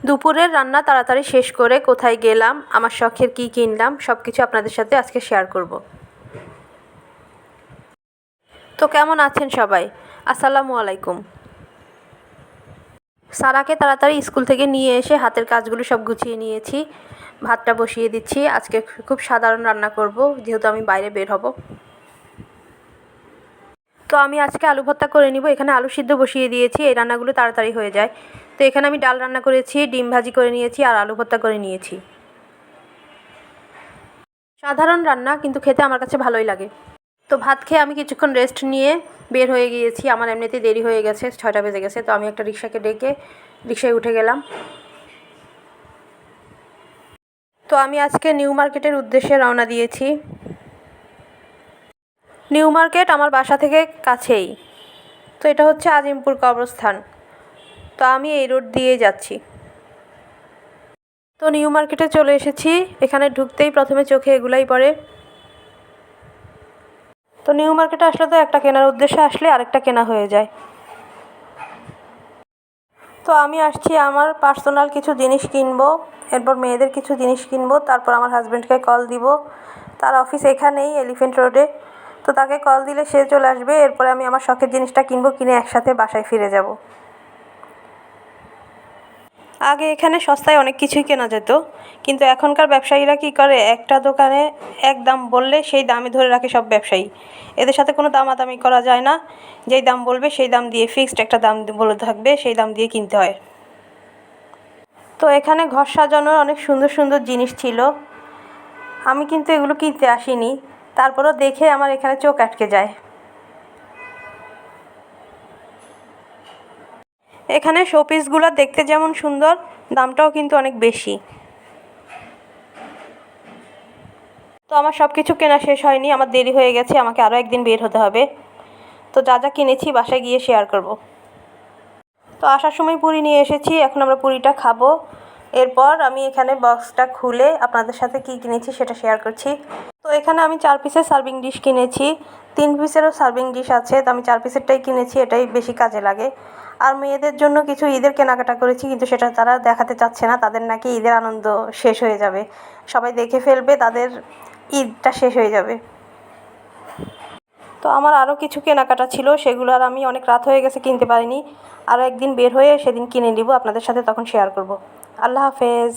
দুপুরের রান্না তাড়াতাড়ি শেষ করে কোথায় গেলাম, আমার শখের কী কিনলাম সব কিছু আপনাদের সাথে আজকে শেয়ার করব। তো কেমন আছেন সবাই? আসসালামু আলাইকুম। সারাকে তাড়াতাড়ি স্কুল থেকে নিয়ে এসে হাতের কাজগুলো সব গুছিয়ে নিয়েছি। ভাতটা বসিয়ে দিচ্ছি। আজকে খুব সাধারণ রান্না করব, যেহেতু আমি বাইরে বের হব। তো আমি আজকে আলু ভর্তা করে নিব। এখানে আলু সিদ্ধ বসিয়ে দিয়েছি, এই রান্নাগুলো তাড়াতাড়ি হয়ে যায়। তো এখানে আমি ডাল রান্না করেছি, ডিম ভাজি করে নিয়েছি আর আলু ভর্তা করে নিয়েছি। সাধারণ রান্না, কিন্তু খেতে আমার কাছে ভালোই লাগে। তো ভাত খেয়ে আমি কিছুক্ষণ রেস্ট নিয়ে বের হয়ে গিয়েছি। আমার এমনিতেই দেরি হয়ে গেছে, 6টা বেজে গেছে। তো আমি একটা রিক্সাকে ডেকে রিক্সায় উঠে গেলাম। তো আমি আজকে নিউ মার্কেটের উদ্দেশ্যে রওনা দিয়েছি। নিউ মার্কেট আমার বাসা থেকে কাছেই। তো এটা হচ্ছে আজিমপুর কবরস্থান। তো আমি এই রোড দিয়েই যাচ্ছি। তো নিউ মার্কেটে চলে এসেছি। এখানে ঢুকতেই প্রথমে চোখে এগুলাই পড়ে। তো নিউ মার্কেটে আসলে তো একটা কেনার উদ্দেশ্যে আসলে আরেকটা কেনা হয়ে যায়। তো আমি আসছি আমার পার্সোনাল কিছু জিনিস কিনবো, এরপর মেয়েদের কিছু জিনিস কিনবো, তারপর আমার হাজব্যান্ডকে কল দিব। তার অফিস এখানেই এলিফ্যান্ট রোডে। তো তাকে কল দিলে সে চলে আসবে। এরপরে আমি আমার শখের জিনিসটা কিনবো, কিনে একসাথে বাসায় ফিরে যাব। আগে এখানে সস্তায় অনেক কিছুই কেনা যেত, কিন্তু এখনকার ব্যবসায়ীরা কী করে, একটা দোকানে এক দাম বললে সেই দামই ধরে রাখে সব ব্যবসায়ী। এদের সাথে কোনো দামাদামি করা যায় না। যেই দাম বলবে সেই দাম দিয়ে, ফিক্সড একটা দাম বলে থাকবে, সেই দাম দিয়ে কিনতে হয়। তো এখানে ঘর সাজানোর অনেক সুন্দর সুন্দর জিনিস ছিল। আমি কিন্তু এগুলো কিনতে আসিনি, তারপরও দেখে আমার এখানে চোখ আটকে যায়। এখানে শোপিসগুলো দেখতে যেমন সুন্দর, দামটাও কিন্তু অনেক বেশি। তো আমার সব কিছু কেনা শেষ হয়নি, আমার দেরি হয়ে গেছে, আমাকে আরও একদিন বের হতে হবে। তো যা যা কিনেছি বাসায় গিয়ে শেয়ার করব। তো আসার সময় পুরি নিয়ে এসেছি, এখন আমরা পুরিটা খাবো। এরপর আমি এখানে বক্সটা খুলে আপনাদের সাথে কী কিনেছি সেটা শেয়ার করছি। তো এখানে আমি 4 পিসের সার্ভিং ডিশ কিনেছি। 3 পিসেরও সার্ভিং ডিশ আছে, তো আমি 4 পিসেরটাই কিনেছি, এটাই বেশি কাজে লাগে। আর মেয়েদের জন্য কিছু ঈদের কেনাকাটা করেছি, কিন্তু সেটা তারা দেখাতে চাচ্ছে না। তাদের নাকি ঈদের আনন্দ শেষ হয়ে যাবে, সবাই দেখে ফেলবে, তাদের ঈদটা শেষ হয়ে যাবে। তো আমার আরও কিছু কেনাকাটা ছিল, সেগুলো আর আমি অনেক রাত হয়ে গেছে কিনতে পারিনি। আরও একদিন বের হয়ে সেদিন কিনে নিব, আপনাদের সাথে তখন শেয়ার করব। আল্লাহ হাফেজ।